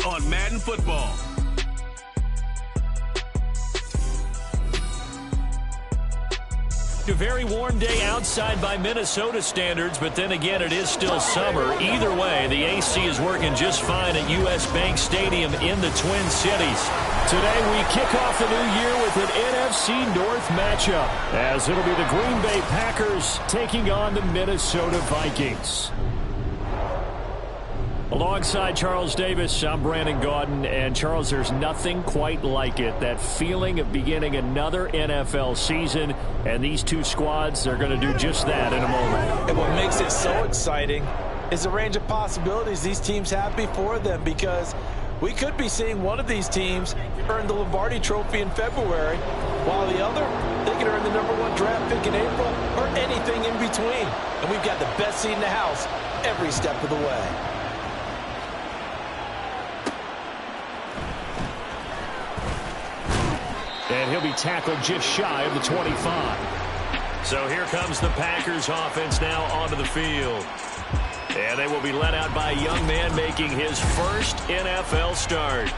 on Madden Football. A very warm day outside by Minnesota standards, but then again, it is still summer. Either way, the AC is working just fine at U.S. Bank Stadium in the Twin Cities. Today, we kick off the new year with an NFC North matchup, as it'll be the Green Bay Packers taking on the Minnesota Vikings. Alongside Charles Davis, I'm Brandon Gaudin, and Charles, there's nothing quite like it. That feeling of beginning another NFL season, and these two squads are going to do just that in a moment. And what makes it so exciting is the range of possibilities these teams have before them, because we could be seeing one of these teams earn the Lombardi Trophy in February, while the other, they could earn the #1 draft pick in April, or anything in between. And we've got the best seat in the house every step of the way. And he'll be tackled just shy of the 25. So here comes the Packers offense now onto the field. And they will be led out by a young man making his first NFL start.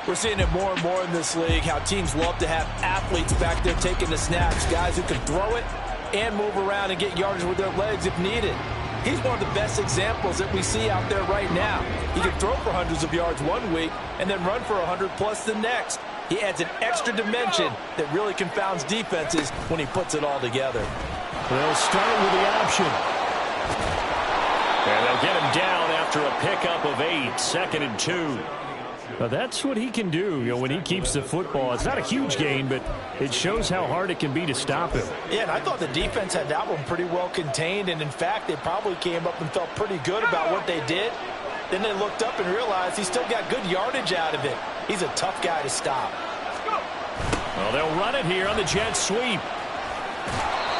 We're seeing it more and more in this league, how teams love to have athletes back there taking the snaps, guys who can throw it and move around and get yardage with their legs if needed. He's one of the best examples that we see out there right now. He can throw for hundreds of yards one week and then run for 100+ the next. He adds an extra dimension that really confounds defenses when he puts it all together. They'll start with the option. And they'll get him down after a pickup of 8, 2nd and 2. Now that's what he can do, when he keeps the football. It's not a huge gain, but it shows how hard it can be to stop him. Yeah, and I thought the defense had that one pretty well contained, and in fact, they probably came up and felt pretty good about what they did. Then they looked up and realized he still got good yardage out of it. He's a tough guy to stop. Well, they'll run it here on the jet sweep.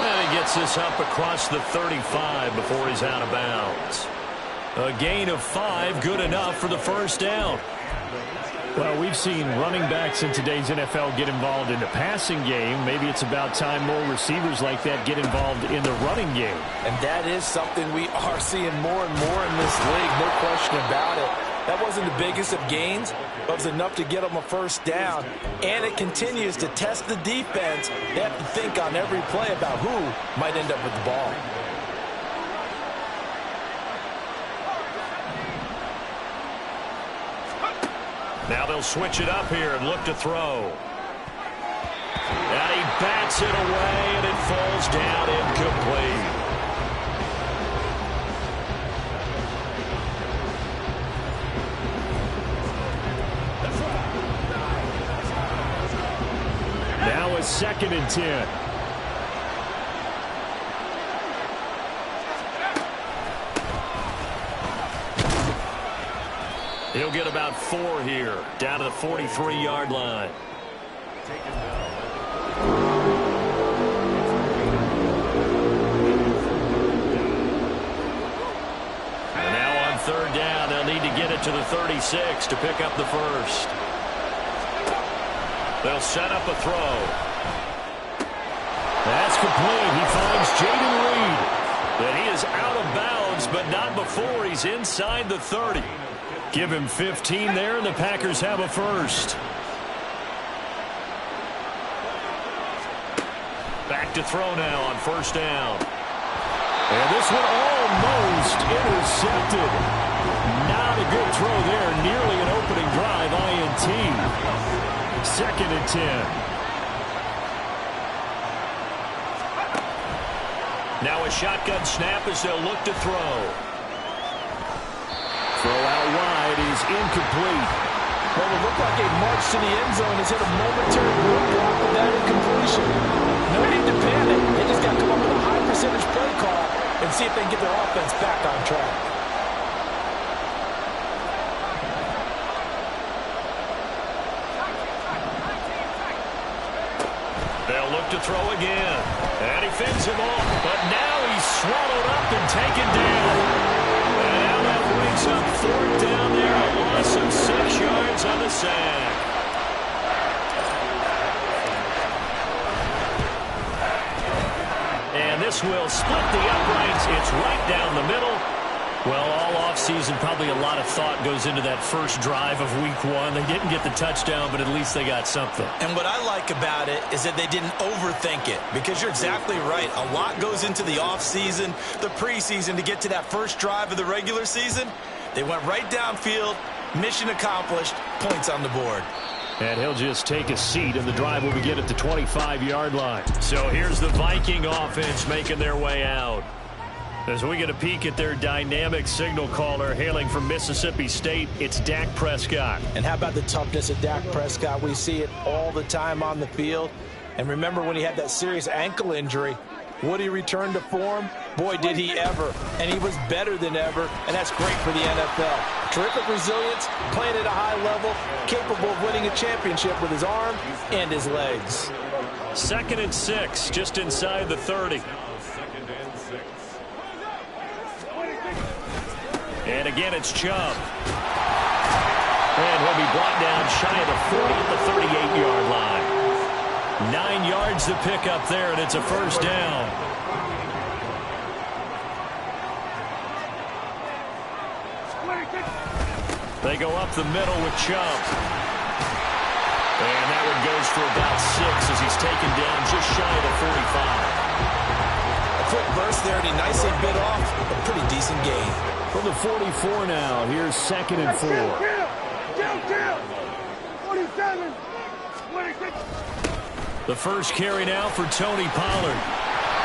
And he gets this up across the 35 before he's out of bounds. A gain of 5, good enough for the first down. Well, we've seen running backs in today's NFL get involved in the passing game. Maybe it's about time more receivers like that get involved in the running game. And that is something we are seeing more and more in this league, no question about it. That wasn't the biggest of gains, but it was enough to get them a first down. And it continues to test the defense. They have to think on every play about who might end up with the ball. Now they'll switch it up here and look to throw. And he bats it away, and it falls down incomplete. Now a 2nd and 10. He'll get about 4 here, down to the 43-yard line. And now on 3rd down, they'll need to get it to the 36 to pick up the first. They'll set up a throw. That's complete. He finds Jaden Reed. And he is out of bounds, but not before he's inside the 30. Give him 15 there, and the Packers have a first. Back to throw now on 1st down. And this one almost intercepted. Not a good throw there. Nearly an opening drive, INT. 2nd and 10. Now a shotgun snap as they'll look to throw. Throw out wide is incomplete. Well, it looked like a march to the end zone has hit a momentary roadblock with that incompletion. No need to panic. They just got to come up with a high percentage play call and see if they can get their offense back on track. They'll look to throw again. And he fends him off. But now he's swallowed up and taken down. And that brings up 4th down there. A loss of 6 yards on the sack. And this will split the uprights. It's right down the middle. Well, all offseason, probably a lot of thought goes into that first drive of week one. They didn't get the touchdown, but at least they got something. And what I like about it is that they didn't overthink it, because you're exactly right. A lot goes into the offseason, the preseason, to get to that first drive of the regular season. They went right downfield, mission accomplished, points on the board. And he'll just take a seat, and the drive will begin at the 25-yard line. So here's the Viking offense making their way out. As we get a peek at their dynamic signal caller hailing from Mississippi State, it's Dak Prescott. And how about the toughness of Dak Prescott? We see it all the time on the field. And remember when he had that serious ankle injury, would he return to form? Boy, did he ever. And he was better than ever, and that's great for the NFL. Terrific resilience, playing at a high level, capable of winning a championship with his arm and his legs. 2nd and 6, just inside the 30. And again, it's Chubb. And he'll be brought down shy of the 40 at the 38-yard line. 9 yards to pick up there, and it's a first down. They go up the middle with Chubb. And that one goes for about 6 as he's taken down just shy of the 45. A quick burst there, and he nicely bit off a pretty decent gain. From the 44 now, here's 2nd and 4. Down, 47, 26. The first carry now for Tony Pollard.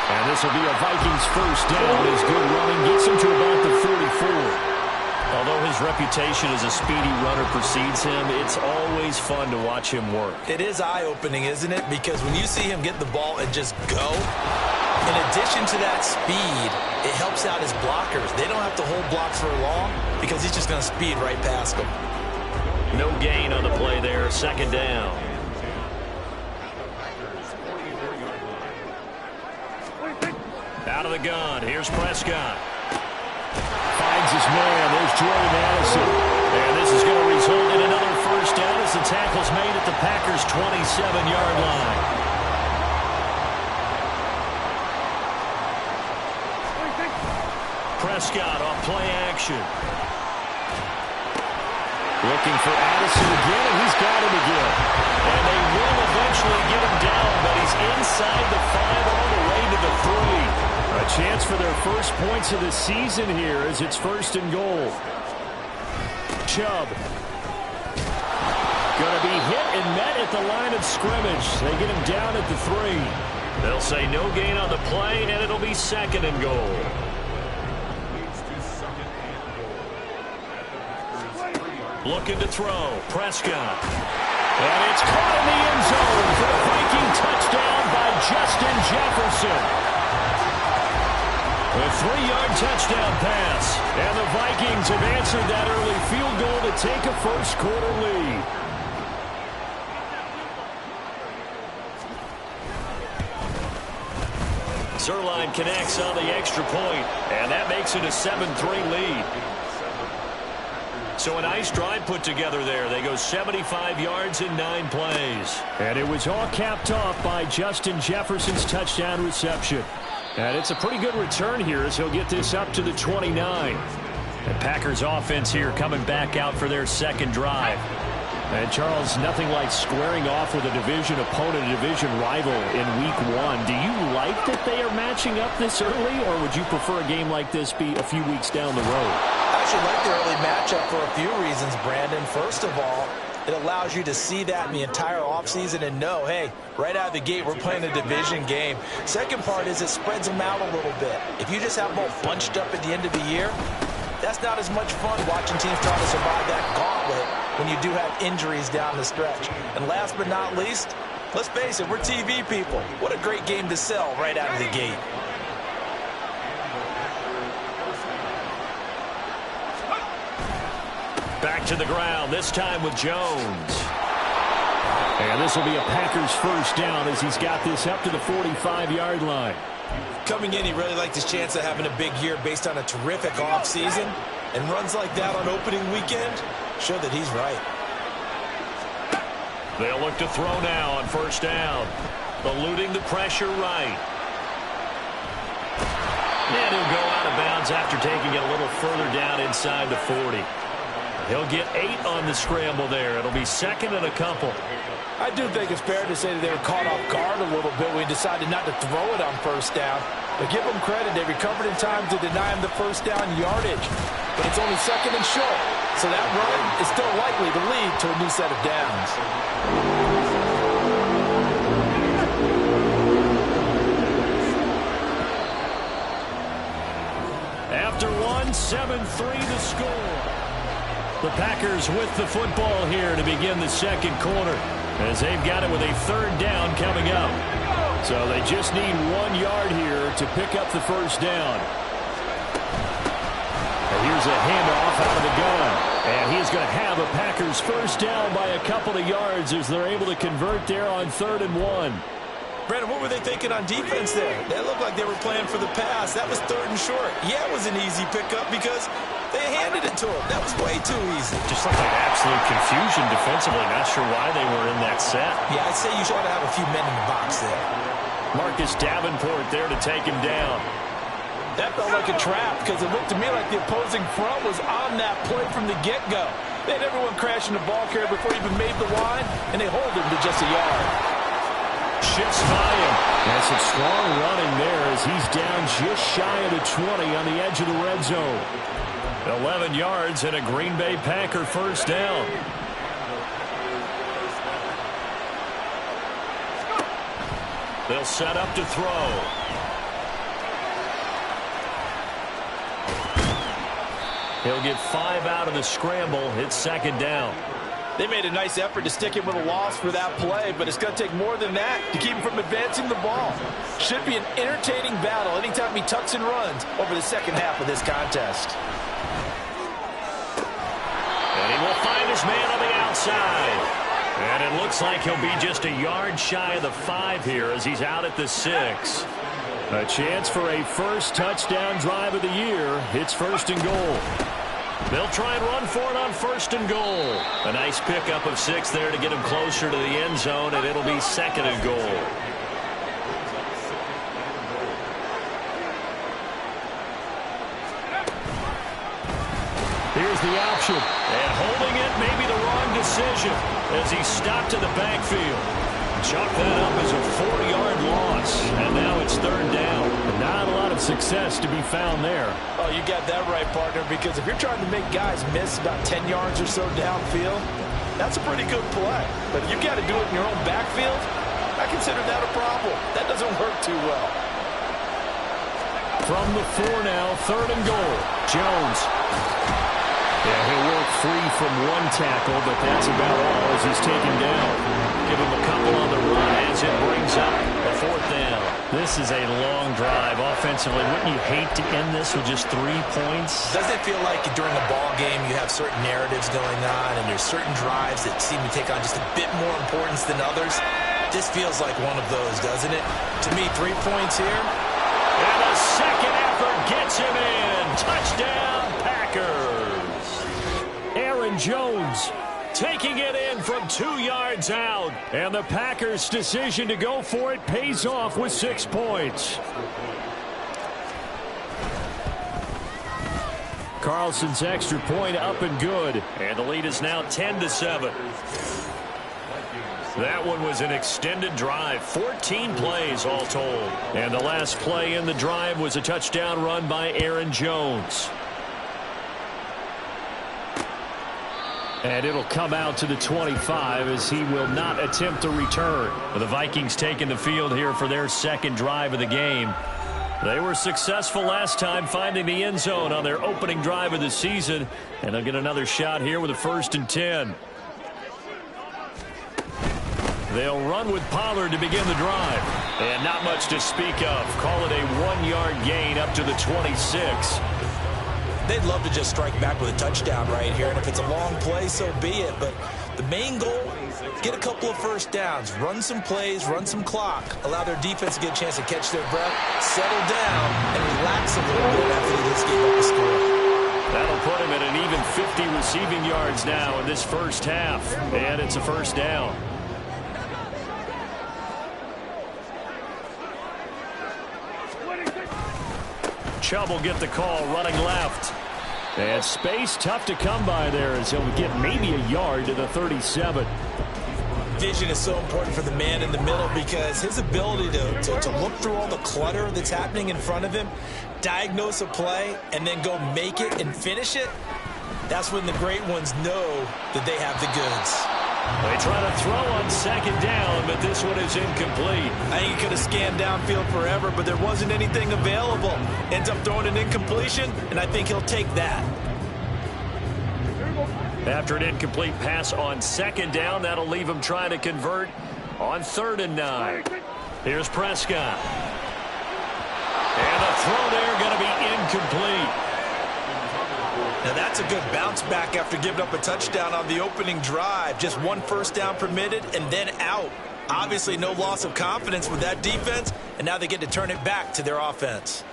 And this will be a Vikings first down as good running gets him to about the 44. Although his reputation as a speedy runner precedes him, it's always fun to watch him work. It is eye-opening, isn't it? Because when you see him get the ball and just go, in addition to that speed, it helps out his blockers. They don't have to hold blocks for long because he's just going to speed right past them. No gain on the play there, 2nd down. Out of the gun, here's Prescott. Finds his man, there's Jordan Addison. And this is going to result in another first down as the tackle's made at the Packers' 27-yard line. Prescott on play action. Looking for Addison again, and he's got him again. And they will eventually get him down, but he's inside the 5 all the way to the 3. A chance for their first points of the season here as it's 1st and goal. Chubb. Going to be hit and met at the line of scrimmage. They get him down at the 3. They'll say no gain on the play, and it'll be 2nd and goal. Looking to throw. Prescott. And it's caught in the end zone for the Viking touchdown by Justin Jefferson. A 3-yard touchdown pass. And the Vikings have answered that early field goal to take a first-quarter lead. Zuerlein connects on the extra point, and that makes it a 7-3 lead. So a nice drive put together there. They go 75 yards in 9 plays. And it was all capped off by Justin Jefferson's touchdown reception. And it's a pretty good return here as he'll get this up to the 29. The Packers offense here coming back out for their 2nd drive. And Charles, nothing like squaring off with a division opponent, a division rival in week 1. Do you like that they are matching up this early, or would you prefer a game like this be a few weeks down the road? I actually like the early matchup for a few reasons, Brandon. First of all, it allows you to see that in the entire offseason and know, hey, right out of the gate, we're playing a division game. Second part is it spreads them out a little bit. If you just have them all bunched up at the end of the year, that's not as much fun watching teams trying to survive that gauntlet when you do have injuries down the stretch. And last but not least, let's face it, we're TV people. What a great game to sell right out of the gate. Back to the ground, this time with Jones. And this will be a Packers first down as he's got this up to the 45-yard line. Coming in, he really liked his chance of having a big year based on a terrific offseason. And runs like that on opening weekend show that he's right. They'll look to throw now on first down. Eluding the pressure right. And he'll go out of bounds after taking it a little further down inside the 40. He'll get 8 on the scramble there. It'll be second and a couple. I do think it's fair to say that they were caught off guard a little bit when he decided not to throw it on first down. But give them credit. They recovered in time to deny him the first down yardage. But it's only second and short. So that run is still likely to lead to a new set of downs. After 7-3 the score. The Packers with the football here to begin the second quarter, as they've got it with a third down coming up. So they just need 1 yard here to pick up the first down. And here's a handoff out of the gun. And he's going to have a Packers first down by a couple of yards as they're able to convert there on 3rd and 1. Brandon, what were they thinking on defense there? They looked like they were playing for the pass. That was 3rd and short. Yeah, it was an easy pickup because they handed it to him. That was way too easy. Just looked like absolute confusion defensively. Not sure why they were in that set. Yeah, I'd say you ought to have a few men in the box there. Marcus Davenport there to take him down. That felt like a trap because it looked to me like the opposing front was on that play from the get-go. They had everyone crashing the ball carrier before he even made the line, and they hold him to just a yard. Shifts by him. And some strong running there as he's down just shy of the 20 on the edge of the red zone. 11 yards and a Green Bay Packer first down. They'll set up to throw. He'll get 5 out of the scramble. It's second down. They made a nice effort to stick him with a loss for that play, but it's going to take more than that to keep him from advancing the ball. Should be an entertaining battle anytime he tucks and runs over the second half of this contest. And he will find his man on the outside. And it looks like he'll be just a yard shy of the 5 here as he's out at the 6. A chance for a first touchdown drive of the year. It's 1st and goal. They'll try and run for it on 1st and goal. A nice pickup of 6 there to get him closer to the end zone, and it'll be 2nd and goal. Here's the option. And holding it may be the wrong decision as he stopped in the backfield. Chalk that up as a 4-yard loss. And now it's 3rd down. Not a lot of success to be found there. Oh, you got that right, partner, because if you're trying to make guys miss about 10 yards or so downfield, that's a pretty good play. But if you got to do it in your own backfield, I consider that a problem. That doesn't work too well. From the 4 now, 3rd and goal. Jones. Yeah, he'll work free from 1 tackle, but that's about all as he's taken down. Give him a couple on the run as it brings up a 4th down. This is a long drive offensively. Wouldn't you hate to end this with just 3 points? Doesn't it feel like during a ball game you have certain narratives going on and there's certain drives that seem to take on just a bit more importance than others? This feels like one of those, doesn't it? To me, 3 points here. And a second effort gets him in. Touchdown, Packers. Aaron Jones taking it in from 2 yards out. And the Packers' decision to go for it pays off with 6 points. Carlson's extra point up and good. And the lead is now 10-7. That one was an extended drive. 14 plays all told. And the last play in the drive was a touchdown run by Aaron Jones. And it'll come out to the 25 as he will not attempt to return. The Vikings taking the field here for their second drive of the game. They were successful last time finding the end zone on their opening drive of the season. And they'll get another shot here with a 1st and 10. They'll run with Pollard to begin the drive. And not much to speak of. Call it a 1-yard gain up to the 26. They'd love to just strike back with a touchdown right here, and if it's a long play, so be it. But the main goal, get a couple of first downs, run some plays, run some clock, allow their defense to get a chance to catch their breath, settle down, and relax a little bit after they just gave up a score. That'll put him at an even 50 receiving yards now in this first half, and it's a 1st down. Chubb will get the call running left. And space tough to come by there as he'll get maybe a yard to the 37. Vision is so important for the man in the middle because his ability to look through all the clutter that's happening in front of him, diagnose a play, and then go make it and finish it, that's when the great ones know that they have the goods. They try to throw on second down, but this one is incomplete. I think he could have scanned downfield forever, but there wasn't anything available. Ends up throwing an incompletion, and I think he'll take that. After an incomplete pass on second down, that'll leave him trying to convert on 3rd and 9. Here's Prescott. And the throw there going to be incomplete. Now that's a good bounce back after giving up a touchdown on the opening drive. Just 1 first down permitted and then out. Obviously no loss of confidence with that defense, and now they get to turn it back to their offense.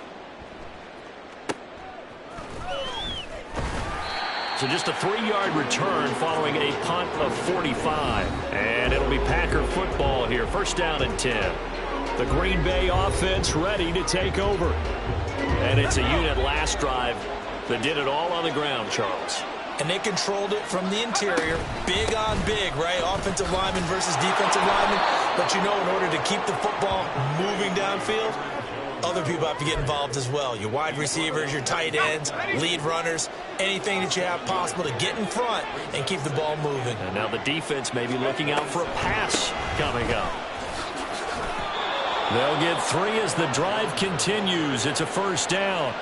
So just a 3-yard return following a punt of 45. And it'll be Packer football here. 1st down and 10. The Green Bay offense ready to take over. And it's a unit last drive that did it all on the ground, Charles. And they controlled it from the interior. Big on big, right? Offensive lineman versus defensive lineman. But you know, in order to keep the football moving downfield, other people have to get involved as well. Your wide receivers, your tight ends, lead runners, anything that you have possible to get in front and keep the ball moving. And now the defense may be looking out for a pass coming up. They'll get 3 as the drive continues. It's a 1st down.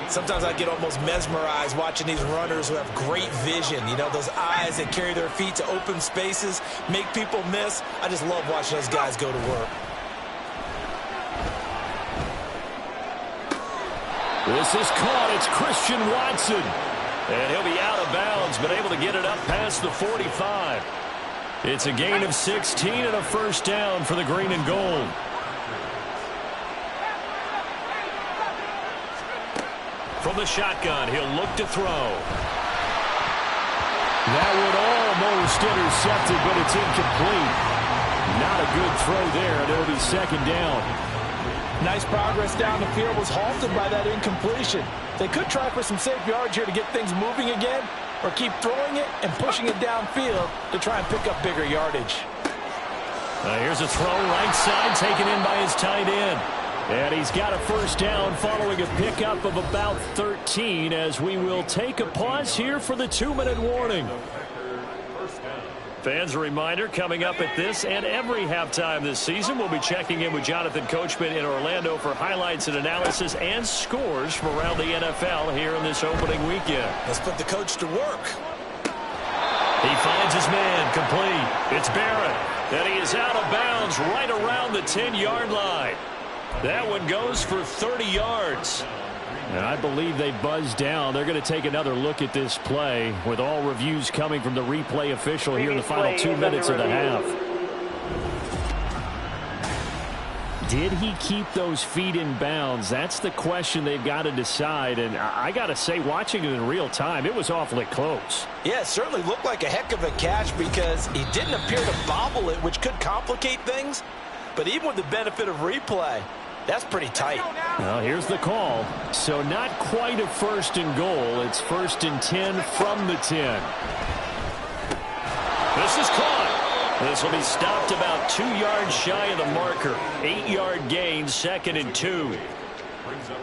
Sometimes I get almost mesmerized watching these runners who have great vision. You know, those eyes that carry their feet to open spaces, make people miss. I just love watching those guys go to work. This is caught. It's Christian Watson. And he'll be out of bounds, but able to get it up past the 45. It's a gain of 16 and a 1st down for the green and gold. From the shotgun, he'll look to throw. That would almost intercept it, but it's incomplete. Not a good throw there, and it'll be 2nd down. Nice progress down the field, was halted by that incompletion. They could try for some safe yards here to get things moving again, or keep throwing it and pushing it downfield to try and pick up bigger yardage. Here's a throw right side taken in by his tight end. And he's got a 1st down following a pickup of about 13 as we will take a pause here for the 2-minute warning. Fans, a reminder, coming up at this and every halftime this season, we'll be checking in with Jonathan Coachman in Orlando for highlights and analysis and scores from around the NFL here in this opening weekend. Let's put the coach to work. He finds his man, complete. It's Barrett, and he is out of bounds right around the 10-yard line. That one goes for 30 yards. And I believe they buzzed down. They're going to take another look at this play with all reviews coming from the replay official here in the final 2 minutes of the half. Did he keep those feet in bounds? That's the question they've got to decide. And I got to say, watching it in real time, it was awfully close. Yeah, it certainly looked like a heck of a catch because he didn't appear to bobble it, which could complicate things. But even with the benefit of replay, that's pretty tight. Well, here's the call. So not quite a 1st and goal. It's 1st and 10 from the 10. This is caught. This will be stopped about 2 yards shy of the marker. 8-yard gain, 2nd and 2.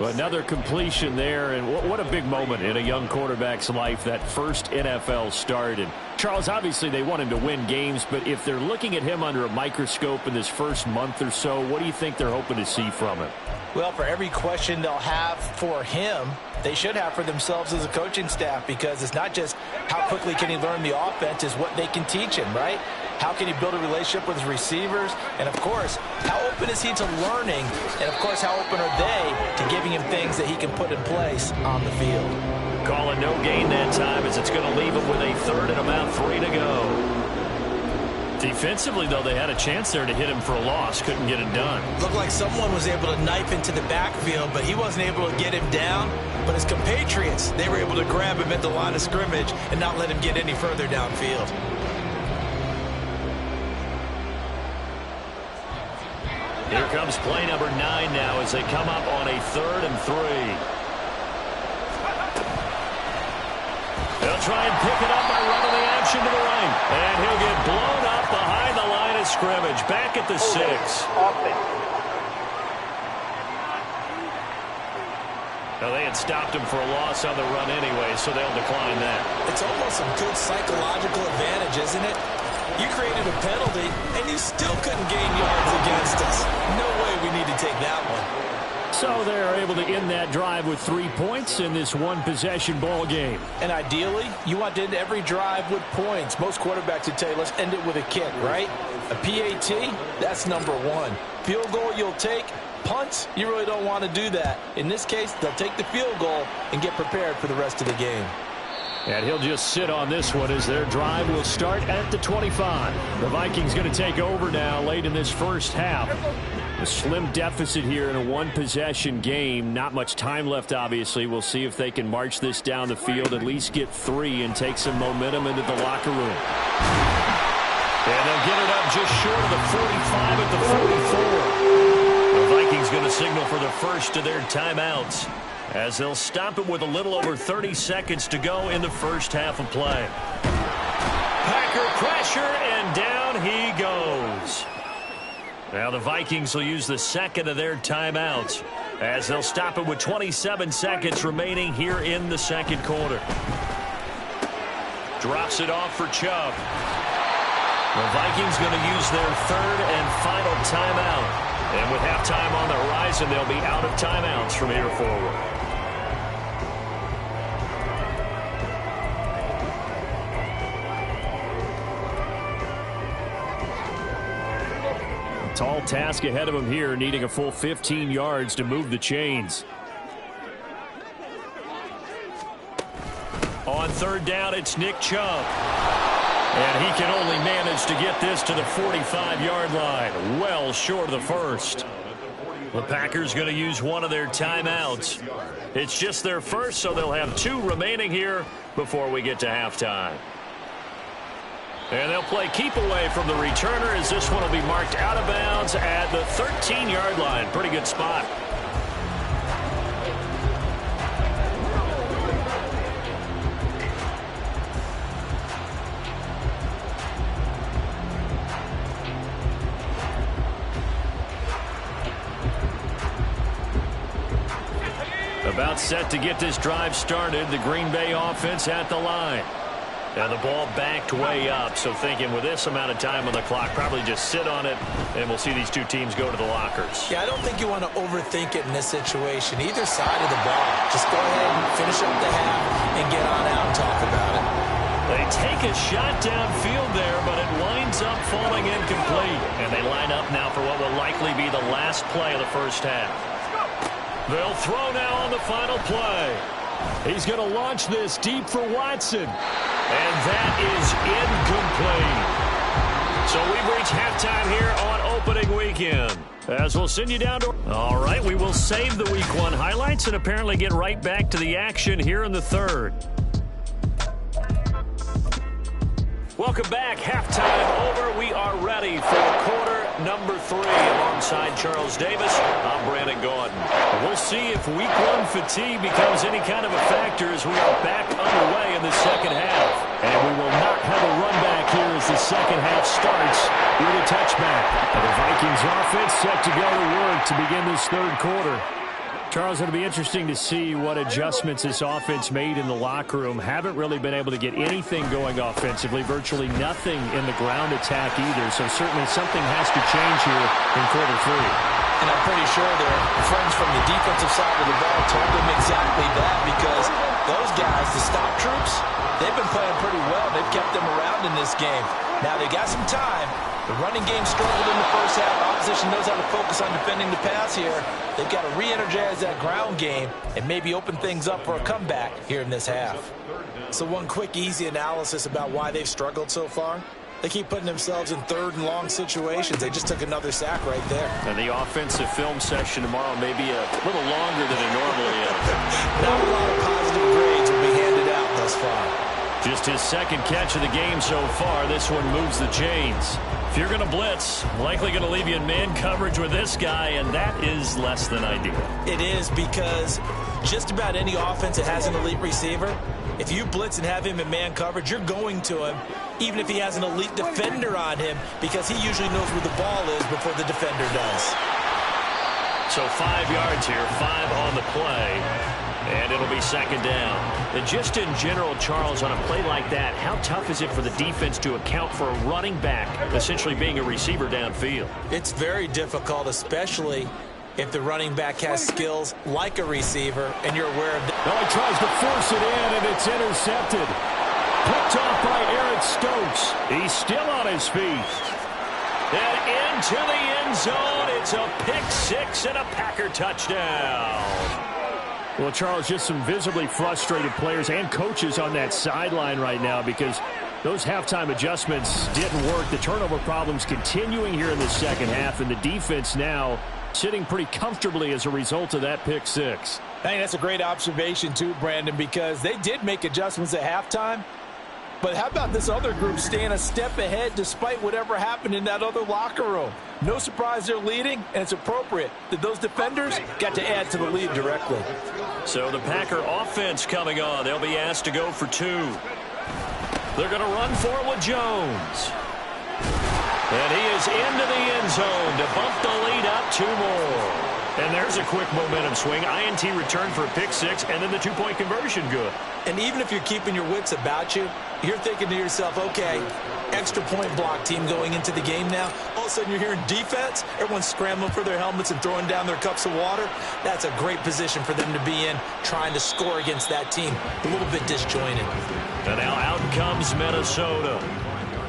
Another completion there, and what a big moment in a young quarterback's life, that first NFL start. And Charles, obviously they want him to win games, but if they're looking at him under a microscope in this first month or so, what do you think they're hoping to see from him? Well, for every question they'll have for him, they should have for themselves as a coaching staff, because it's not just how quickly can he learn the offense, it's what they can teach him, right? How can he build a relationship with his receivers? And, of course, how open is he to learning? And, of course, how open are they to giving him things that he can put in place on the field? Calling no gain that time as it's going to leave him with a 3rd and about 3 to go. Defensively, though, they had a chance there to hit him for a loss. Couldn't get it done. Looked like someone was able to knife into the backfield, but he wasn't able to get him down. But his compatriots, they were able to grab him at the line of scrimmage and not let him get any further downfield. Here comes play number 9 now as they come up on a 3rd and 3. They'll try and pick it up by running the action to the right. And he'll get blown up behind the line of scrimmage. Back at the 6. Now, they had stopped him for a loss on the run anyway, so they'll decline that. It's almost a good psychological advantage, isn't it? You created a penalty, and you still couldn't gain yards against us. No way we need to take that one. So they're able to end that drive with 3 points in this one-possession ball game. And ideally, you want to end every drive with points. Most quarterbacks would tell you, let's end it with a kick, right? A PAT, that's number 1. Field goal you'll take. Punts, you really don't want to do that. In this case, they'll take the field goal and get prepared for the rest of the game. And he'll just sit on this one as their drive will start at the 25. The Vikings going to take over now late in this first half. A slim deficit here in a one-possession game. Not much time left, obviously. We'll see if they can march this down the field, at least get 3, and take some momentum into the locker room. And they'll get it up just short of the 45 at the 44. The Vikings going to signal for the first of their timeouts, as they'll stop it with a little over 30 seconds to go in the first half of play. Packer pressure, and down he goes. Now the Vikings will use the second of their timeouts, as they'll stop it with 27 seconds remaining here in the second quarter. Drops it off for Chubb. The Vikings going to use their third and final timeout. And with halftime on the horizon, they'll be out of timeouts from here forward. Tall task ahead of him here, needing a full 15 yards to move the chains. On third down, it's Nick Chubb. And he can only manage to get this to the 45-yard line, well short of the first. The Packers going to use one of their timeouts. It's just their first, so they'll have 2 remaining here before we get to halftime. And they'll play keep away from the returner, as this one will be marked out of bounds at the 13-yard line. Pretty good spot. About set to get this drive started. The Green Bay offense at the line. And the ball backed way up, so thinking with this amount of time on the clock, probably just sit on it, and we'll see these 2 teams go to the lockers. Yeah, I don't think you want to overthink it in this situation. Either side of the ball. Just go ahead and finish up the half and get on out and talk about it. They take a shot downfield there, but it winds up falling incomplete. And they line up now for what will likely be the last play of the first half. They'll throw now on the final play. He's going to launch this deep for Watson. And that is incomplete. So we've reached halftime here on opening weekend, as we'll send you down to... All right, we will save the Week 1 highlights and apparently get right back to the action here in the third. Welcome back. Halftime over. We are ready for quarter number 3. Alongside Charles Davis, I'm Brandon Gordon. We'll see if Week 1 fatigue becomes any kind of a factor as we are back underway in the second half. And we will not have a run back here as the second half starts with a touchback. And the Vikings offense set to go to work to begin this third quarter. Charles, it'll be interesting to see what adjustments this offense made in the locker room. Haven't really been able to get anything going offensively, virtually nothing in the ground attack either. So certainly something has to change here in quarter 3. And I'm pretty sure their friends from the defensive side of the ball told them exactly that, because those guys, the stop troops, they've been playing pretty well. They've kept them around in this game. Now they got some time. The running game struggled in the first half. Opposition knows how to focus on defending the pass here. They've got to re-energize that ground game and maybe open things up for a comeback here in this half. So one quick, easy analysis about why they've struggled so far. They keep putting themselves in third and long situations. They just took another sack right there. And the offensive film session tomorrow may be a little longer than it normally is. Not a lot of positive grades will be handed out thus far. Just his second catch of the game so far. This one moves the chains. If you're going to blitz, likely going to leave you in man coverage with this guy, and that is less than ideal. It is, because just about any offense that has an elite receiver, If you blitz and have him in man coverage, you're going to him, even if he has an elite defender on him, because he usually knows where the ball is before the defender does. So 5 yards here, 5 on the play, and it'll be second down. And just in general, Charles, on a play like that, how tough is it for the defense to account for a running back essentially being a receiver downfield? It's very difficult, especially if the running back has skills like a receiver and you're aware of that. Oh, he tries to force it in, and it's intercepted. Picked off by Eric Stokes. He's still on his feet. And into the end zone. It's a pick six and a Packer touchdown. Well, Charles, just some visibly frustrated players and coaches on that sideline right now because those halftime adjustments didn't work. The turnover problems continuing here in the second half, and the defense now sitting pretty comfortably as a result of that pick six. I think that's a great observation too, Brandon, because they did make adjustments at halftime. But how about this other group staying a step ahead despite whatever happened in that other locker room? No surprise they're leading, and it's appropriate that those defenders got to add to the lead directly. So the Packer offense coming on. They'll be asked to go for 2. They're going to run for it with Jones. And he is into the end zone to bump the lead up 2 more. And there's a quick momentum swing. INT return for a pick six, and then the 2-point conversion good. And even if you're keeping your wits about you, you're thinking to yourself, okay, extra point block team going into the game now. All of a sudden you're hearing defense. Everyone's scrambling for their helmets and throwing down their cups of water. That's a great position for them to be in, trying to score against that team. A little bit disjointed. And now out comes Minnesota.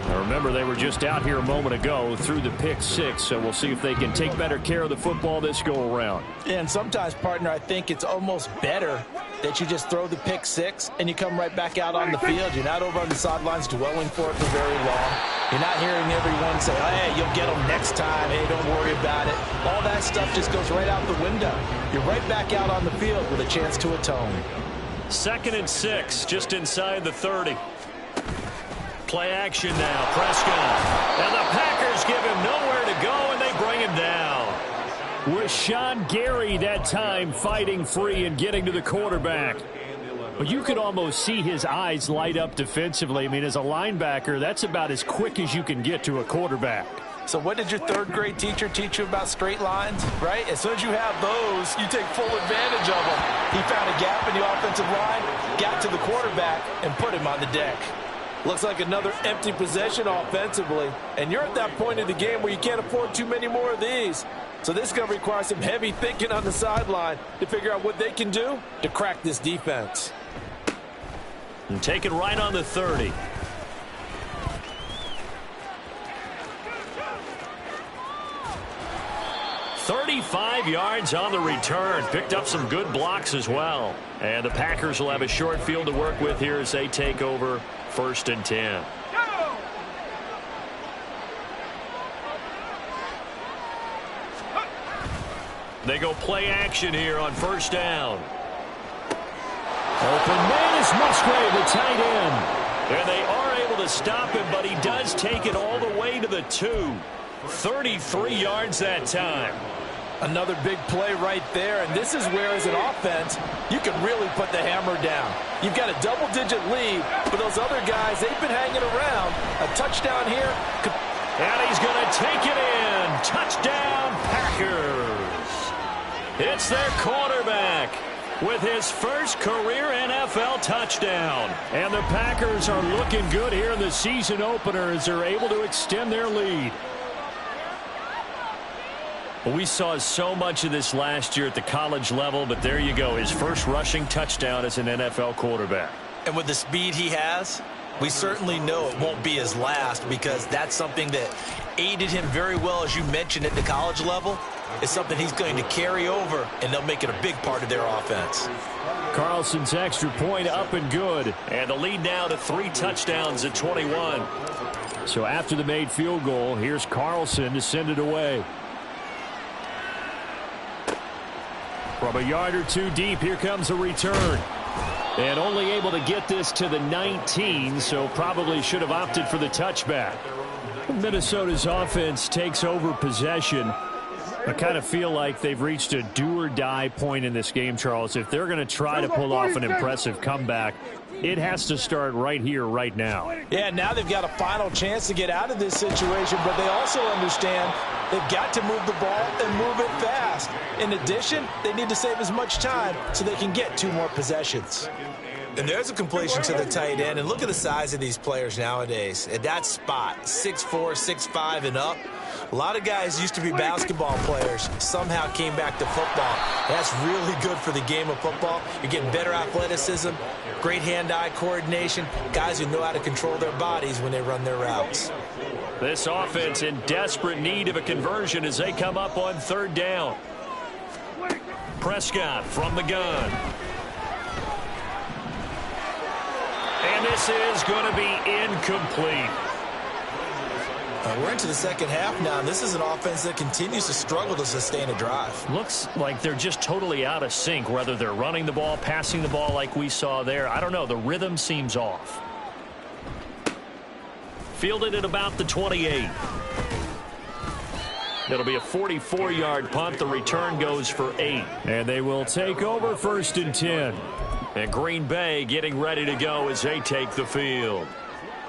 Now remember, they were just out here a moment ago through the pick six, so we'll see if they can take better care of the football this go-around. And sometimes, partner, I think it's almost better that you just throw the pick six and you come right back out on the field. You're not over on the sidelines dwelling for it for very long. You're not hearing everyone say, hey, you'll get them next time. Hey, don't worry about it. All that stuff just goes right out the window. You're right back out on the field with a chance to atone. 2nd and 6, just inside the 30. Play action now, Prescott. And the Packers give him nowhere to go, and they bring him down. Rashawn Gary that time fighting free and getting to the quarterback. But you could almost see his eyes light up defensively. I mean, as a linebacker, that's about as quick as you can get to a quarterback. So what did your 3rd grade teacher teach you about straight lines, right? As soon as you have those, you take full advantage of them. He found a gap in the offensive line, got to the quarterback, and put him on the deck. Looks like another empty possession offensively. And you're at that point in the game where you can't afford too many more of these. So this is going to require some heavy thinking on the sideline to figure out what they can do to crack this defense. And take it right on the 30. "35 yards on the return. Picked up some good blocks as well. And the Packers will have a short field to work with here as they take over 1st and 10. They go play action here on 1st down. Open man is Musgrave, the tight end. And they are able to stop him, but he does take it all the way to the 2. 33 yards that time. Another big play right there, and this is where, as an offense, you can really put the hammer down. You've got a double-digit lead, but those other guys, they've been hanging around. A touchdown here. And he's going to take it in. Touchdown, Packers. It's their quarterback with his first career NFL touchdown. And the Packers are looking good here in the season opener as they're able to extend their lead. We saw so much of this last year at the college level, but there you go, his first rushing touchdown as an NFL quarterback. And with the speed he has, we certainly know it won't be his last, because that's something that aided him very well, as you mentioned, at the college level. It's something he's going to carry over, and they'll make it a big part of their offense. Carlson's extra point up and good. And the lead now to 3 touchdowns at 21. So after the made field goal, here's Carlson to send it away. From a yard or 2 deep, here comes a return. And only able to get this to the 19, so probably should have opted for the touchback. Minnesota's offense takes over possession. I kind of feel like they've reached a do-or-die point in this game, Charles. If they're going to try to pull off an impressive comeback, it has to start right here, right now. Yeah, now they've got a final chance to get out of this situation, but they also understand they've got to move the ball and move it fast. In addition, they need to save as much time so they can get 2 more possessions. And there's a completion to the tight end. And look at the size of these players nowadays. At that spot, 6'4", 6'5", and up. A lot of guys used to be basketball players, somehow came back to football. That's really good for the game of football. You're getting better athleticism, great hand-eye coordination, guys who know how to control their bodies when they run their routes. This offense in desperate need of a conversion as they come up on 3rd down. Prescott from the gun. And this is going to be incomplete. We're into the second half now, and this is an offense that continues to struggle to sustain a drive. Looks like they're just totally out of sync, whether they're running the ball, passing the ball like we saw there. I don't know. The rhythm seems off. Fielded at about the 28. It'll be a 44-yard punt. The return goes for 8. And they will take over 1st and 10. And Green Bay getting ready to go as they take the field.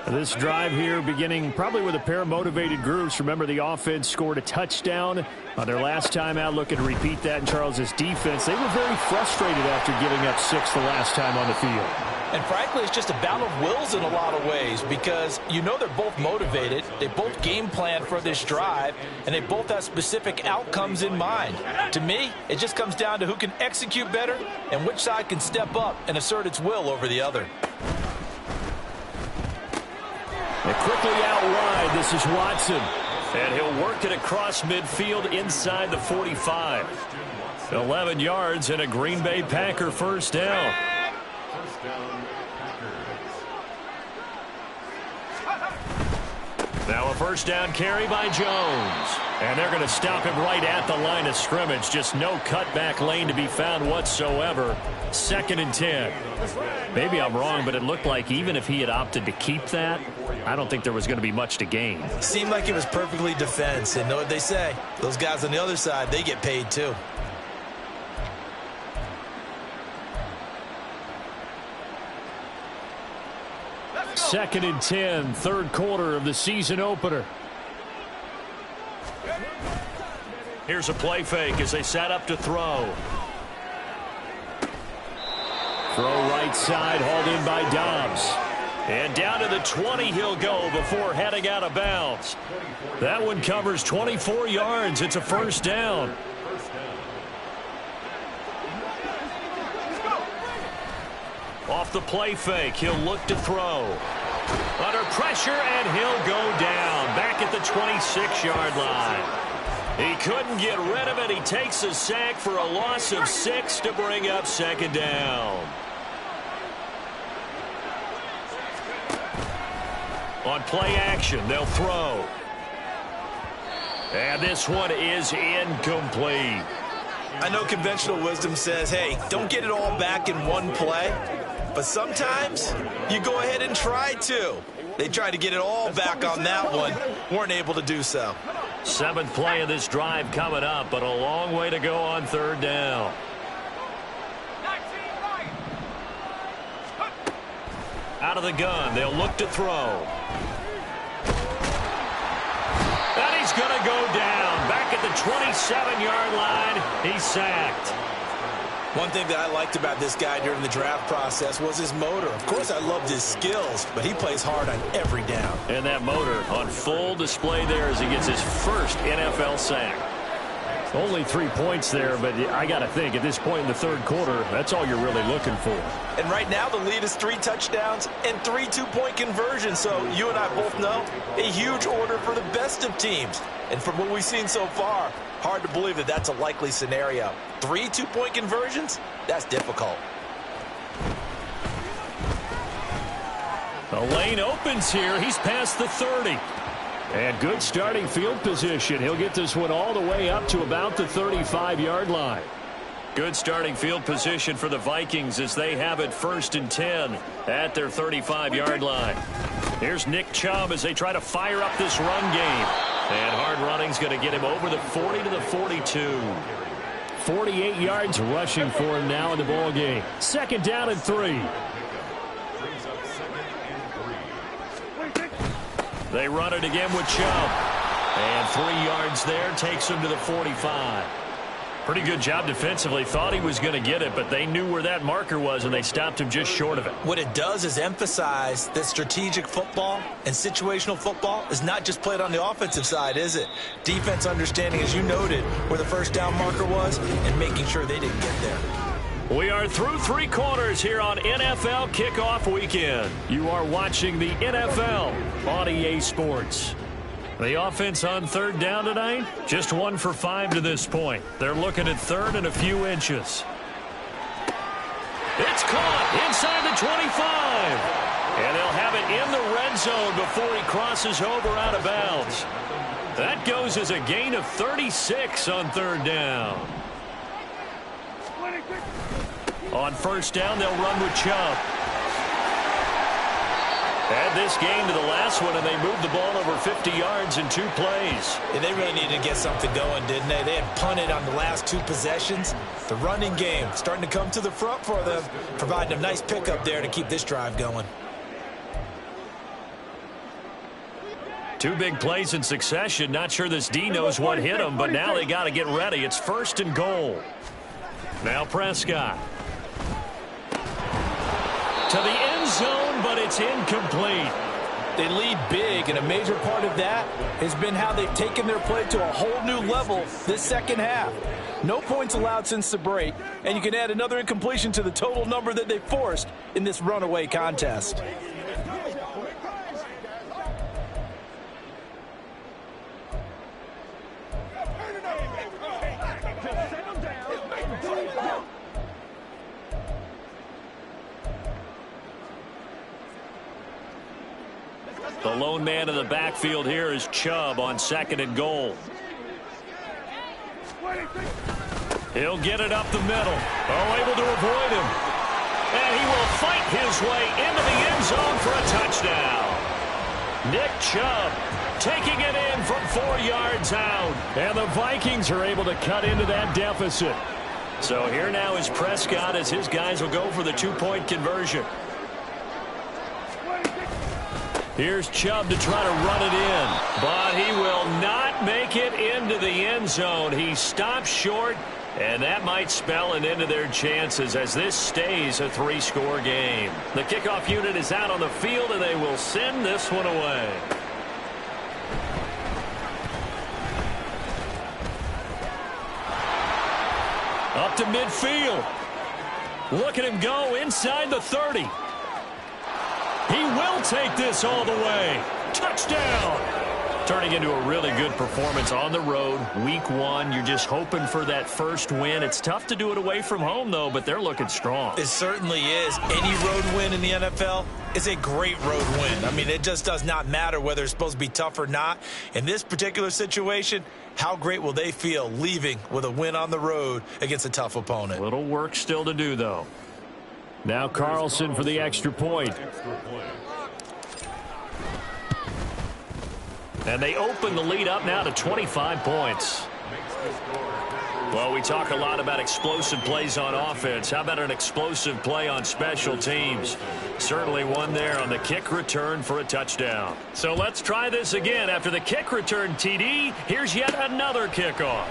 This drive here beginning probably with a pair of motivated groups. Remember, the offense scored a touchdown on their last time out. Looking to repeat that in Charles's defense. They were very frustrated after giving up 6 the last time on the field. And frankly, it's just a battle of wills in a lot of ways because you know they're both motivated. They both game plan for this drive, and they both have specific outcomes in mind. To me, it just comes down to who can execute better and which side can step up and assert its will over the other. And quickly out wide, this is Watson. And he'll work it across midfield inside the 45. 11 yards and a Green Bay Packer 1st down. Now a 1st down carry by Jones. And they're going to stop him right at the line of scrimmage. Just no cutback lane to be found whatsoever. 2nd and 10. Maybe I'm wrong, but it looked like even if he had opted to keep that, I don't think there was going to be much to gain. Seemed like it was perfectly defense. And know what they say? Those guys on the other side, they get paid too. Second and 10, 3rd quarter of the season opener. Here's a play fake as they set up to throw. Throw right side, hauled in by Dobbs. And down to the 20 he'll go before heading out of bounds. That one covers 24 yards. It's a 1st down. Off the play fake, he'll look to throw. Under pressure, and he'll go down. Back at the 26-yard line. He couldn't get rid of it. He takes a sack for a loss of 6 to bring up 2nd down. On play action, they'll throw. And this one is incomplete. I know conventional wisdom says, hey, don't get it all back in one play. But sometimes you go ahead and try to. They tried to get it all back on that one. Weren't able to do so. 7th play of this drive coming up, but a long way to go on 3rd down. Out of the gun, they'll look to throw. And he's going to go down. Back at the 27-yard line, he's sacked. One thing that I liked about this guy during the draft process was his motor. Of course, I loved his skills, but he plays hard on every down. And that motor on full display there as he gets his first NFL sack. Only 3 points there, but I got to think at this point in the 3rd quarter, that's all you're really looking for. And right now, the lead is 3 touchdowns and 3 two-point conversions. So you and I both know a huge order for the best of teams. And from what we've seen so far, hard to believe that that's a likely scenario. 3 two-point conversions? That's difficult. The lane opens here. He's past the 30. And good starting field position. He'll get this one all the way up to about the 35-yard line. Good starting field position for the Vikings as they have it 1st and 10 at their 35-yard line. Here's Nick Chubb as they try to fire up this run game. And hard running's going to get him over the 40 to the 42. 48 yards rushing for him now in the ball game. 2nd down and 3. They run it again with Chubb. And 3 yards there takes him to the 45. Pretty good job defensively. Thought he was going to get it, but they knew where that marker was, and they stopped him just short of it. What it does is emphasize that strategic football and situational football is not just played on the offensive side, is it? Defense understanding, as you noted, where the first down marker was and making sure they didn't get there. We are through 3 quarters here on NFL Kickoff Weekend. You are watching the NFL on EA Sports. The offense on 3rd down tonight, just 1 for 5 to this point. They're looking at 3rd and a few inches. It's caught inside the 25. And they'll have it in the red zone before he crosses over out of bounds. That goes as a gain of 36 on 3rd down. On 1st down, they'll run with Chubb. Add this game to the last one, and they moved the ball over 50 yards in 2 plays. Yeah, they really needed to get something going, didn't they? They had punted on the last 2 possessions. The running game starting to come to the front for them, providing a nice pickup there to keep this drive going. 2 big plays in succession. Not sure this D knows what hit him, but now they got to get ready. It's 1st and goal. Now Prescott. To the end zone, but it's incomplete. They lead big, and a major part of that has been how they've taken their play to a whole new level this 2nd half. No points allowed since the break, and you can add another incompletion to the total number that they forced in this runaway contest. The lone man in the backfield here is Chubb on 2nd and goal. He'll get it up the middle. Oh, able to avoid him. And he will fight his way into the end zone for a touchdown. Nick Chubb taking it in from 4 yards out. And the Vikings are able to cut into that deficit. So here now is Prescott as his guys will go for the 2-point conversion. Here's Chubb to try to run it in, but he will not make it into the end zone. He stops short, and that might spell an end to their chances as this stays a 3-score game. The kickoff unit is out on the field, and they will send this one away. Up to midfield. Look at him go inside the 30. He will take this all the way. Touchdown. Turning into a really good performance on the road. Week 1, you're just hoping for that first win. It's tough to do it away from home, though, but they're looking strong. It certainly is. Any road win in the NFL is a great road win. I mean, it just does not matter whether it's supposed to be tough or not. In this particular situation, how great will they feel leaving with a win on the road against a tough opponent? Little work still to do, though. Now Carlson for the extra point. And they open the lead up now to 25 points. Well, we talk a lot about explosive plays on offense. How about an explosive play on special teams? Certainly one there on the kick return for a touchdown. So let's try this again. After the kick return TD, here's yet another kickoff.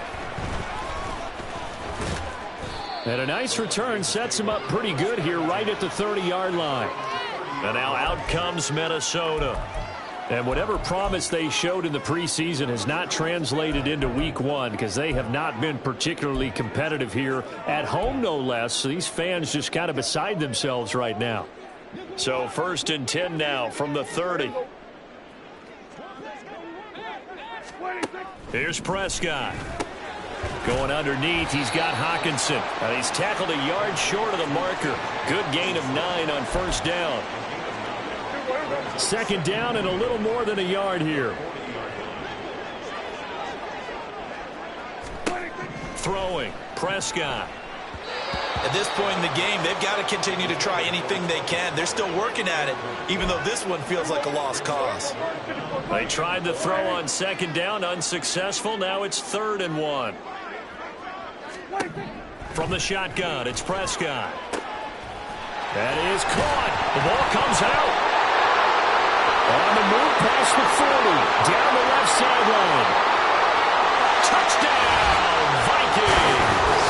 And a nice return sets him up pretty good here right at the 30-yard line. And now out comes Minnesota. And whatever promise they showed in the preseason has not translated into week 1 because they have not been particularly competitive here at home, no less. So these fans just kind of beside themselves right now. So 1st and 10 now from the 30. Here's Prescott. Going underneath, he's got Hockenson. And he's tackled a yard short of the marker. Good gain of 9 on 1st down. 2nd down and a little more than a yard here. Throwing, Prescott. At this point in the game, they've got to continue to try anything they can. They're still working at it, even though this one feels like a lost cause. They tried to throw on second down, unsuccessful. Now it's 3rd and 1. From the shotgun, it's Prescott. That is caught. The ball comes out. On the move past the 40. Down the left sideline. Touchdown, Vikings.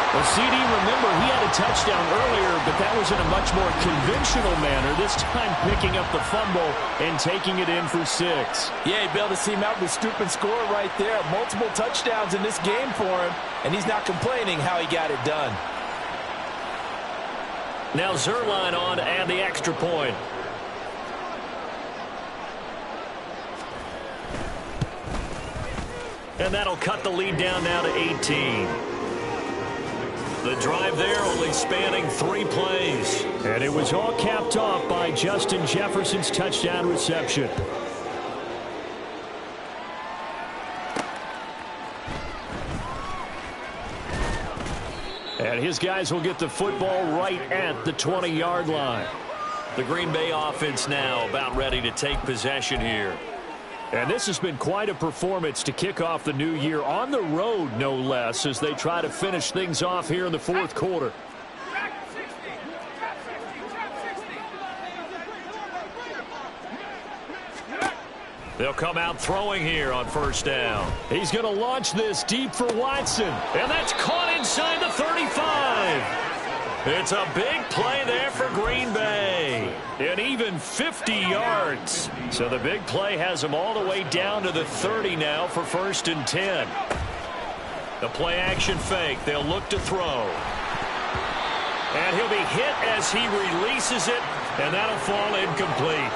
Well, CD, remember, he had a touchdown earlier, but that was in a much more conventional manner. This time picking up the fumble and taking it in for 6. Yeah, you be able to see him out with scoop and score right there. Multiple touchdowns in this game for him, and he's not complaining how he got it done. Now Zuerlein on to add the extra point. And that'll cut the lead down now to 18. The drive there only spanning 3 plays. And it was all capped off by Justin Jefferson's touchdown reception. And his guys will get the football right at the 20-yard line. The Green Bay offense now about ready to take possession here. And this has been quite a performance to kick off the new year on the road, no less, as they try to finish things off here in the 4th quarter. They'll come out throwing here on 1st down. He's going to launch this deep for Watson. And that's caught inside the 35. It's a big play there for Green Bay. And even 50 yards. So the big play has them all the way down to the 30 now for 1st and 10. The play action fake. They'll look to throw. And he'll be hit as he releases it. And that'll fall incomplete.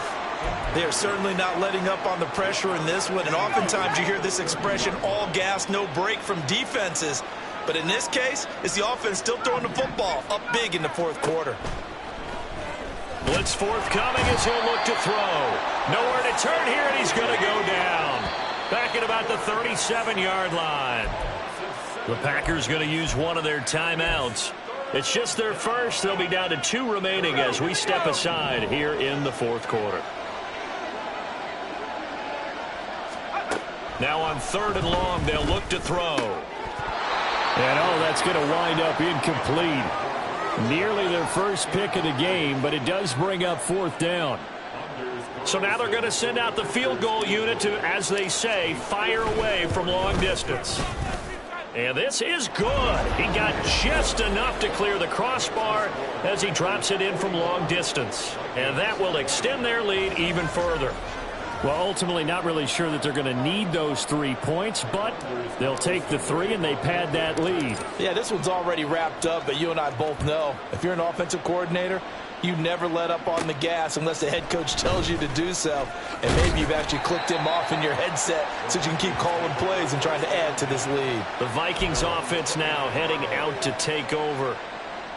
They're certainly not letting up on the pressure in this one. And oftentimes you hear this expression, all gas, no break from defenses. But in this case, it's the offense still throwing the football up big in the 4th quarter. Blitz forthcoming as he'll look to throw. Nowhere to turn here, and he's going to go down. Back at about the 37-yard line. The Packers going to use one of their timeouts. It's just their first. They'll be down to 2 remaining as we step aside here in the 4th quarter. Now on 3rd and long, they'll look to throw. And that's going to wind up incomplete. Nearly their first pick of the game, but it does bring up 4th down. So now they're going to send out the field goal unit to, as they say, fire away from long distance. And this is good. He got just enough to clear the crossbar as he drops it in from long distance. And that will extend their lead even further. Well, ultimately not really sure that they're going to need those 3 points, but they'll take the 3 and they pad that lead. Yeah, this one's already wrapped up, but you and I both know if you're an offensive coordinator, you never let up on the gas unless the head coach tells you to do so. And maybe you've actually clicked him off in your headset so you can keep calling plays and trying to add to this lead. The Vikings offense now heading out to take over.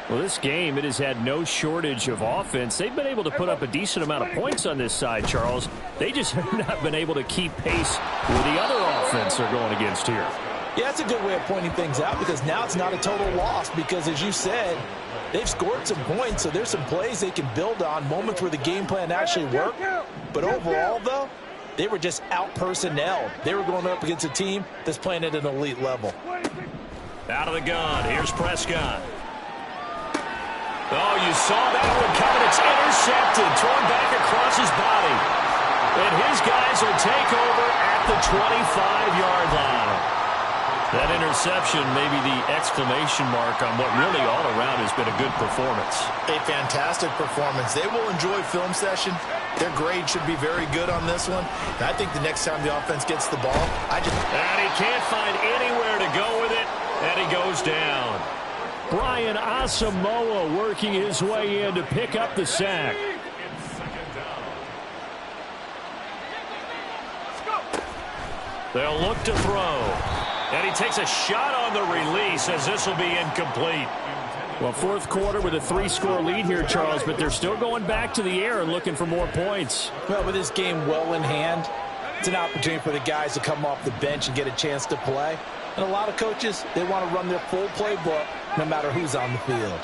Well, this game, it has had no shortage of offense. They've been able to put up a decent amount of points on this side, Charles. They just have not been able to keep pace with the other offense they're going against here. Yeah, that's a good way of pointing things out because now it's not a total loss because, as you said, they've scored some points, so there's some plays they can build on, moments where the game plan actually worked. But overall, though, they were just out-personnelled. They were going up against a team that's playing at an elite level. Out of the gun, here's Prescott. Oh, you saw that one coming. It's intercepted, thrown back across his body. And his guys will take over at the 25-yard line. That interception may be the exclamation mark on what really all around has been a good performance. A fantastic performance. They will enjoy film session. Their grade should be very good on this one. And I think the next time the offense gets the ball, And he can't find anywhere to go with it, and he goes down. Brian Asamoah working his way in to pick up the sack. They'll look to throw. And he takes a shot on the release as this will be incomplete. Well, 4th quarter with a 3-score lead here, Charles, but they're still going back to the air and looking for more points. Well, with this game well in hand, it's an opportunity for the guys to come off the bench and get a chance to play. And a lot of coaches, they want to run their full playbook no matter who's on the field.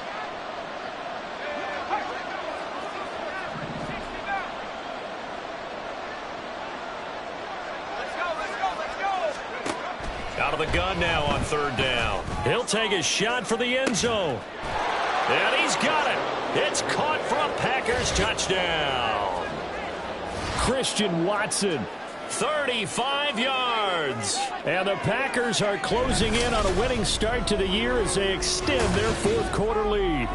Out of the gun now on third down. He'll take a shot for the end zone. And he's got it. It's caught for a Packers touchdown. Christian Watson. 35 yards. And the Packers are closing in on a winning start to the year as they extend their fourth quarter lead.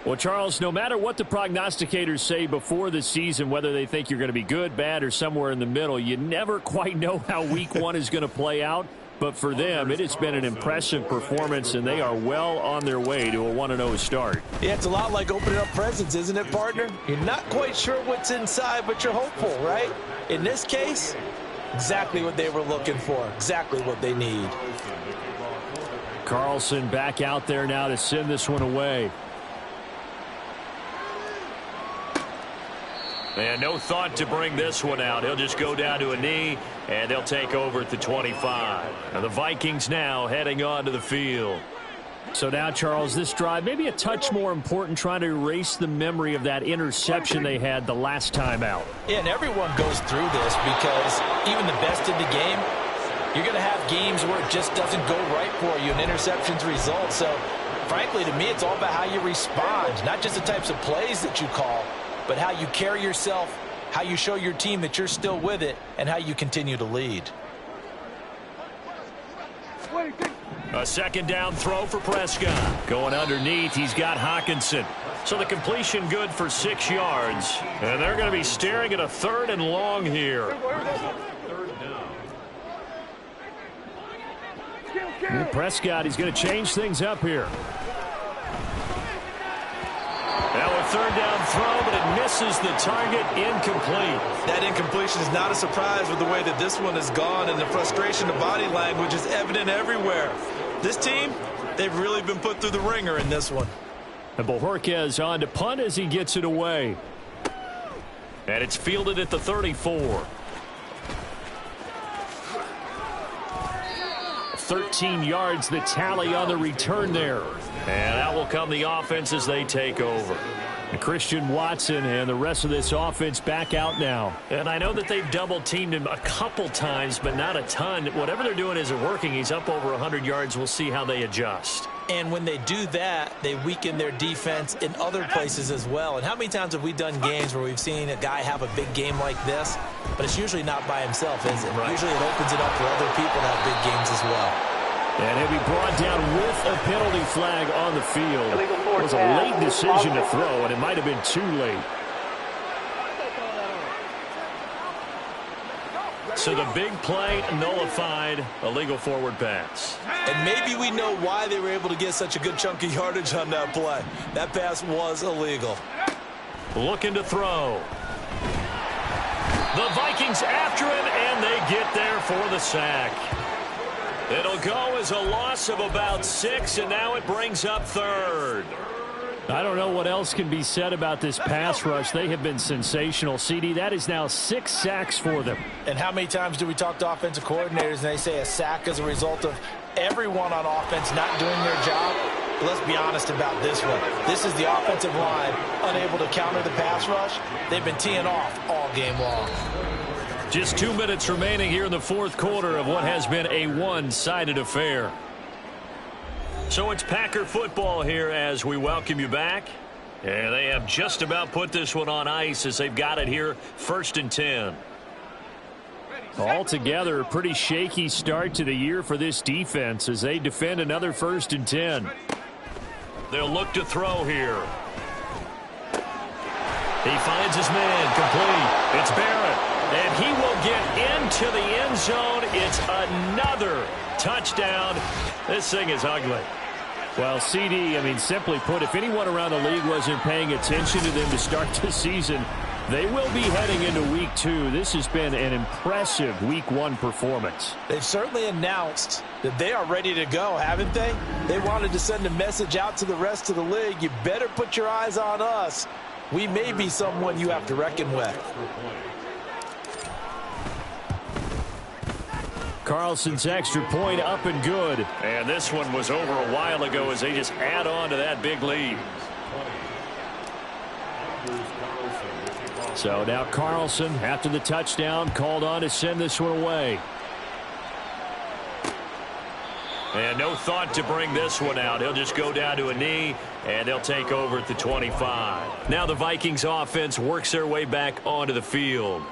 Well, Charles, no matter what the prognosticators say before the season, whether they think you're going to be good, bad, or somewhere in the middle, you never quite know how week one is going to play out. But for them, it has been an impressive performance, and they are well on their way to a 1-0 start. Yeah, it's a lot like opening up presents, isn't it, partner? You're not quite sure what's inside, but you're hopeful, right? In this case, exactly what they were looking for, exactly what they need. Carlson back out there now to send this one away. And no thought to bring this one out. He'll just go down to a knee, and they'll take over at the 25. And the Vikings now heading onto the field. So now, Charles, this drive maybe a touch more important, trying to erase the memory of that interception they had the last time out. Yeah, and everyone goes through this because even the best in the game, you're going to have games where it just doesn't go right for you, and interceptions result. So, frankly, to me, it's all about how you respond, not just the types of plays that you call, but how you carry yourself, how you show your team that you're still with it, and how you continue to lead. A second down throw for Prescott. Going underneath, he's got Hockenson. So the completion good for 6 yards. And they're going to be staring at a 3rd and long here. And Prescott, he's going to change things up here. Now a 3rd down throw, but it misses the target, incomplete. That incompletion is not a surprise with the way that this one has gone, and the frustration of body language is evident everywhere. This team, they've really been put through the ringer in this one. And Bojorquez on to punt as he gets it away. And it's fielded at the 34. 13 yards the tally on the return there. And out will come the offense as they take over. And Christian Watson and the rest of this offense back out now. And I know that they've double-teamed him a couple times, but not a ton. Whatever they're doing isn't working. He's up over 100 yards. We'll see how they adjust. And when they do that, they weaken their defense in other places as well. And how many times have we done games where we've seen a guy have a big game like this, but it's usually not by himself, is it? Right. Usually it opens it up for other people to have big games as well. And he'll be brought down with a penalty flag on the field. It was a late decision to throw, and it might have been too late. So the big play nullified, a legal forward pass. And maybe we know why they were able to get such a good chunk of yardage on that play. That pass was illegal. Looking to throw. The Vikings after him, and they get there for the sack. It'll go as a loss of about 6, and now it brings up 3rd. I don't know what else can be said about this pass rush. They have been sensational. CD, that is now 6 sacks for them. And how many times do we talk to offensive coordinators and they say a sack is a result of everyone on offense not doing their job? But let's be honest about this one. This is the offensive line unable to counter the pass rush. They've been teeing off all game long. Just 2 minutes remaining here in the fourth quarter of what has been a one-sided affair. So it's Packer football here as we welcome you back. And they have just about put this one on ice as they've got it here, 1st and 10. Altogether, a pretty shaky start to the year for this defense as they defend another 1st and 10. They'll look to throw here. He finds his man, complete. It's Barrett. And he will get into the end zone. It's another touchdown. This thing is ugly. Well, CD, I mean, simply put, if anyone around the league wasn't paying attention to them to start the season, they will be heading into week 2. This has been an impressive week 1 performance. They've certainly announced that they are ready to go, haven't they? They wanted to send a message out to the rest of the league. You better put your eyes on us. We may be someone you have to reckon with. Carlson's extra point up and good. And this one was over a while ago as they just add on to that big lead. So now Carlson, after the touchdown, called on to send this one away. And no thought to bring this one out. He'll just go down to a knee, and they'll take over at the 25. Now the Vikings offense works their way back onto the field.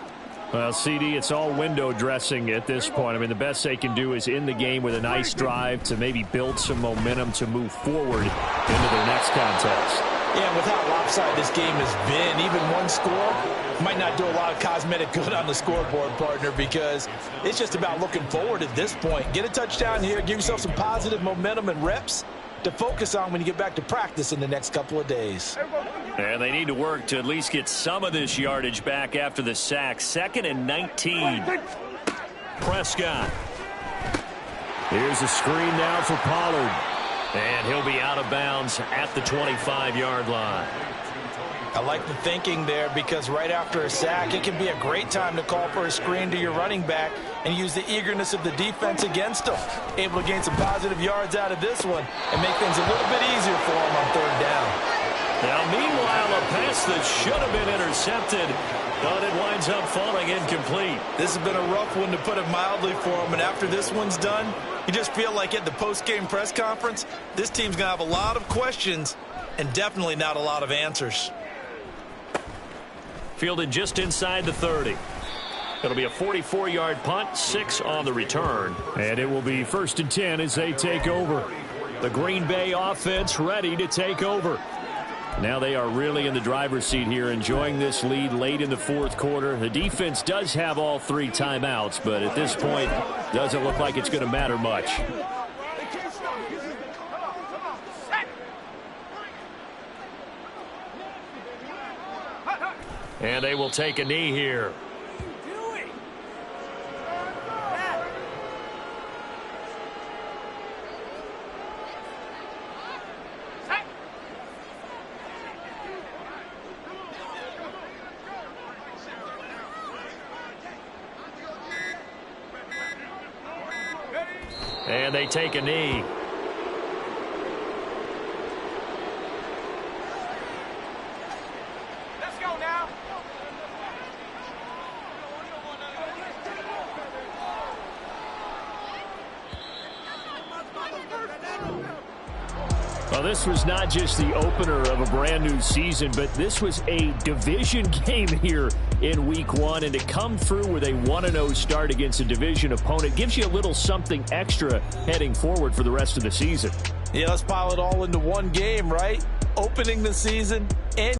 Well, CD, it's all window dressing at this point. I mean, the best they can do is end the game with a nice drive to maybe build some momentum to move forward into their next contest. Yeah, with how lopsided this game has been, even one score might not do a lot of cosmetic good on the scoreboard, partner, because it's just about looking forward at this point. Get a touchdown here, give yourself some positive momentum and reps to focus on when you get back to practice in the next couple of days. And they need to work to at least get some of this yardage back after the sack. 2nd and 19. Prescott. Here's a screen now for Pollard. And he'll be out of bounds at the 25-yard line. I like the thinking there because right after a sack, it can be a great time to call for a screen to your running back and use the eagerness of the defense against them. Able to gain some positive yards out of this one and make things a little bit easier for them on 3rd down. Now, meanwhile, a pass that should have been intercepted, but it winds up falling incomplete. This has been a rough one, to put it mildly, for them, and after this one's done, you just feel like at the post-game press conference, this team's going to have a lot of questions and definitely not a lot of answers. Fielded just inside the 30. It'll be a 44-yard punt, 6 on the return. And it will be 1st and 10 as they take over. The Green Bay offense ready to take over. Now they are really in the driver's seat here, enjoying this lead late in the 4th quarter. The defense does have all 3 timeouts, but at this point, doesn't look like it's going to matter much. And they will take a knee here. And they take a knee. Let's go now. Well, this was not just the opener of a brand new season, but this was a division game here in week 1. And to come through with a 1-0 start against a division opponent gives you a little something extra heading forward for the rest of the season. Yeah, let's pile it all into one game, right? Opening the season and